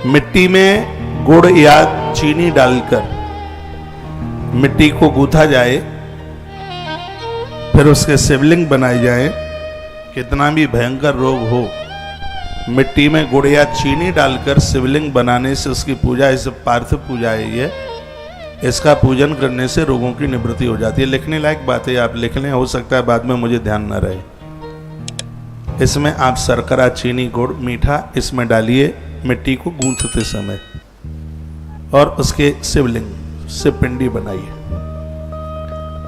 मिट्टी में गुड़ या चीनी डालकर मिट्टी को गूंथा जाए, फिर उसके शिवलिंग बनाए जाए। कितना भी भयंकर रोग हो, मिट्टी में गुड़ या चीनी डालकर शिवलिंग बनाने से उसकी पूजा, इसे पार्थिव पूजा है ये, इसका पूजन करने से रोगों की निवृत्ति हो जाती है। लिखने लायक बात है, आप लिख लें, हो सकता है बाद में मुझे ध्यान न रहे। इसमें आप शर्करा, चीनी, गुड़, मीठा इसमें डालिए मिट्टी को गूंथते समय, और उसके शिवलिंग से पिंडी बनाइए।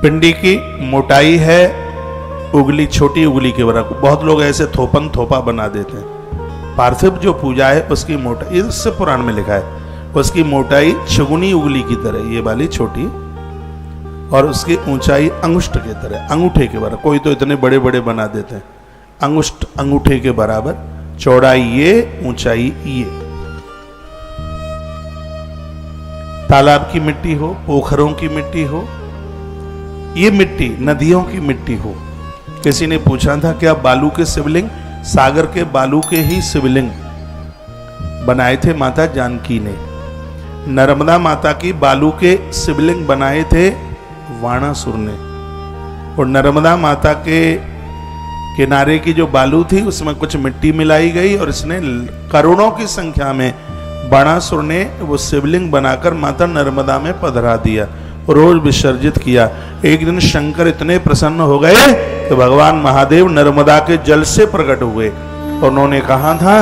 पिंडी की मोटाई है उंगली, छोटी उंगली के बराबर। बहुत लोग ऐसे थोपन थोपा बना देते हैं। पार्थिव जो पूजा है उसकी मोटाई, इससे पुराण में लिखा है, उसकी मोटाई चुगनी उंगली की तरह, ये वाली छोटी, और उसकी ऊंचाई अंगुष्ठ के तरह, अंगूठे के बराबर। कोई तो इतने बड़े बड़े बना देते हैं। अंगुष्ठ अंगूठे के बराबर, चौड़ाई ये, ऊंचाई ये। तालाब की मिट्टी हो, पोखरों की मिट्टी हो, ये मिट्टी नदियों की मिट्टी हो। किसी ने पूछा था क्या बालू के शिवलिंग, सागर के बालू के ही शिवलिंग बनाए थे माता जानकी ने। नर्मदा माता की बालू के शिवलिंग बनाए थे वाणासुर ने, और नर्मदा माता के किनारे की जो बालू थी उसमें कुछ मिट्टी मिलाई गई, और इसने करोड़ों की संख्या में बाणासुर ने वो शिवलिंग बनाकर माता नर्मदा में पधरा दिया, रोज विसर्जित किया। एक दिन शंकर इतने प्रसन्न हो गए कि भगवान महादेव नर्मदा के जल से प्रकट हुए, और उन्होंने कहा था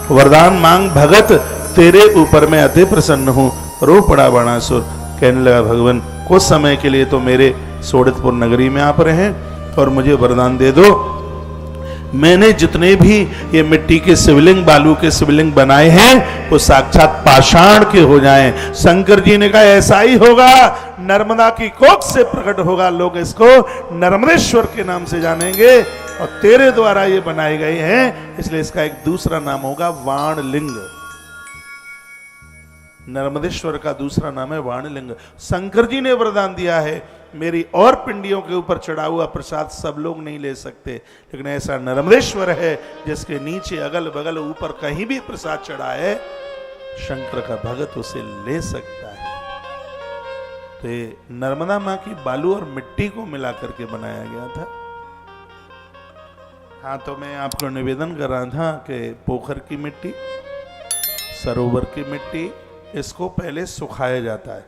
वरदान मांग भगत, तेरे ऊपर मैं अति प्रसन्न हूं। रो पड़ा बाणासुर, कहने लगा भगवान कुछ समय के लिए तो मेरे सोड़ितपुर नगरी में आप रहे और मुझे वरदान दे दो। मैंने जितने भी ये मिट्टी के शिवलिंग, बालू के शिवलिंग बनाए हैं वो साक्षात पाषाण के हो जाएं। शंकर जी ने कहा ऐसा ही होगा, नर्मदा की कोख से प्रकट होगा, लोग इसको नर्मदेश्वर के नाम से जानेंगे, और तेरे द्वारा ये बनाए गए हैं, इसलिए इसका एक दूसरा नाम होगा वाणलिंग। नर्मदेश्वर का दूसरा नाम है वाणलिंग। शंकर जी ने वरदान दिया है, मेरी और पिंडियों के ऊपर चढ़ा हुआ प्रसाद सब लोग नहीं ले सकते, लेकिन ऐसा नर्मदेश्वर है जिसके नीचे अगल बगल ऊपर कहीं भी प्रसाद चढ़ा है, शंकर का भगत उसे ले सकता है। तो ये नर्मदा मां की बालू और मिट्टी को मिला करके बनाया गया था। हाँ, तो मैं आपको निवेदन कर रहा था कि पोखर की मिट्टी, सरोवर की मिट्टी, इसको पहले सुखाया जाता है।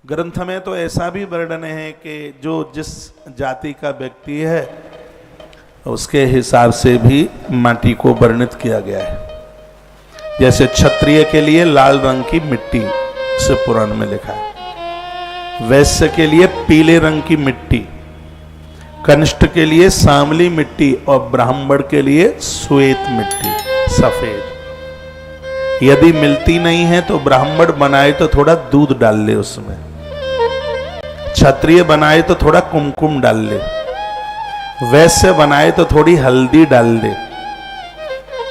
ग्रंथ में तो ऐसा भी वर्णन है कि जो जिस जाति का व्यक्ति है उसके हिसाब से भी माटी को वर्णित किया गया है। जैसे क्षत्रिय के लिए लाल रंग की मिट्टी से पुराण में लिखा है, वैश्य के लिए पीले रंग की मिट्टी, कनिष्ठ के लिए सांवली मिट्टी, और ब्राह्मण के लिए श्वेत मिट्टी, सफेद। यदि मिलती नहीं है तो ब्राह्मण बनाए तो थोड़ा दूध डाल ले उसमें, क्षत्रिय बनाए तो थोड़ा कुमकुम डाल ले, वैश्य बनाए तो थोड़ी हल्दी डाल ले,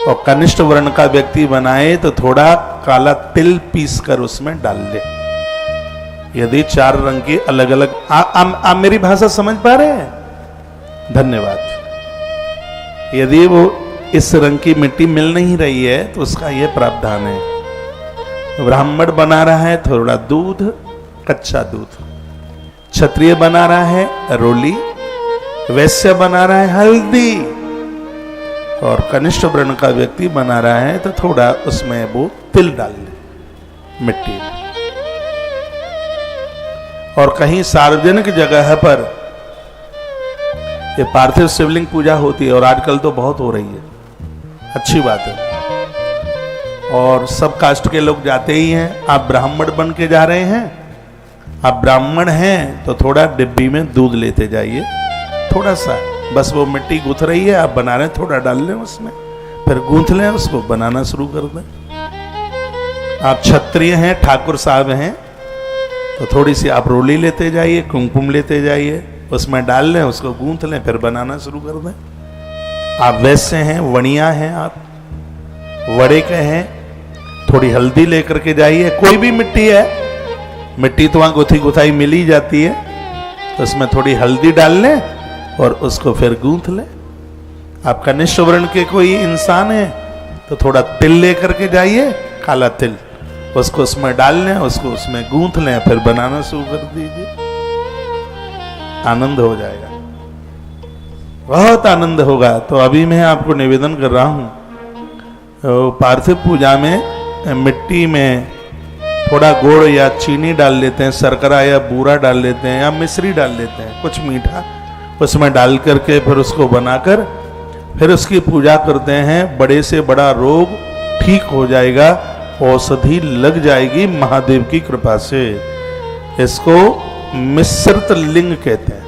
और कनिष्ठ वर्ण का व्यक्ति बनाए तो थोड़ा काला तिल पीस कर उसमें डाल ले। यदि चार रंग की अलग अलग, आप मेरी भाषा समझ पा रहे हैं? धन्यवाद। यदि वो इस रंग की मिट्टी मिल नहीं रही है तो उसका यह प्रावधान है। ब्राह्मण बना रहा है थोड़ा दूध, कच्चा दूध, क्षत्रिय बना रहा है रोली, वैश्य बना रहा है हल्दी, और कनिष्ठ वर्ण का व्यक्ति बना रहा है तो थोड़ा उसमें वो तिल डाल ले मिट्टी में। और कहीं सार्वजनिक जगह पर ये पार्थिव शिवलिंग पूजा होती है, और आजकल तो बहुत हो रही है, अच्छी बात है, और सब कास्ट के लोग जाते ही हैं। आप ब्राह्मण बन के जा रहे हैं, आप ब्राह्मण हैं तो थोड़ा डिब्बी में दूध लेते जाइए, थोड़ा सा, बस वो मिट्टी गूंथ रही है, आप बना रहे हैं, थोड़ा डाल लें उसमें, फिर गूंथ लें, उसको बनाना शुरू कर दें। आप क्षत्रिय हैं, ठाकुर साहब हैं, तो थोड़ी सी आप रोली लेते जाइए, कुमकुम लेते जाइए, उसमें डाल लें, उसको गूंथ लें, फिर बनाना शुरू कर दें। आप वैश्य हैं, वणिया हैं, आप वड़े के हैं, थोड़ी हल्दी लेकर के जाइए, कोई भी मिट्टी है, मिट्टी तो वहां गुथी गुथाई मिल ही जाती है, तो उसमें थोड़ी हल्दी डाल लें और उसको फिर गूंथ लें। आप कनिष्ठ वर्ण के कोई इंसान है तो थोड़ा तिल लेकर के जाइए, काला तिल, उसको उसमें डाल लें, उसको उसमें गूंथ लें, फिर बनाना शुरू कर दीजिए, आनंद हो जाएगा, बहुत आनंद होगा। तो अभी मैं आपको निवेदन कर रहा हूं, तो पार्थिव पूजा में मिट्टी में थोड़ा गुड़ या चीनी डाल लेते हैं, शर्करा या बूरा डाल लेते हैं, या मिश्री डाल लेते हैं, कुछ मीठा उसमें डाल करके फिर उसको बनाकर फिर उसकी पूजा करते हैं। बड़े से बड़ा रोग ठीक हो जाएगा, औषधि लग जाएगी महादेव की कृपा से। इसको मिश्रित लिंग कहते हैं।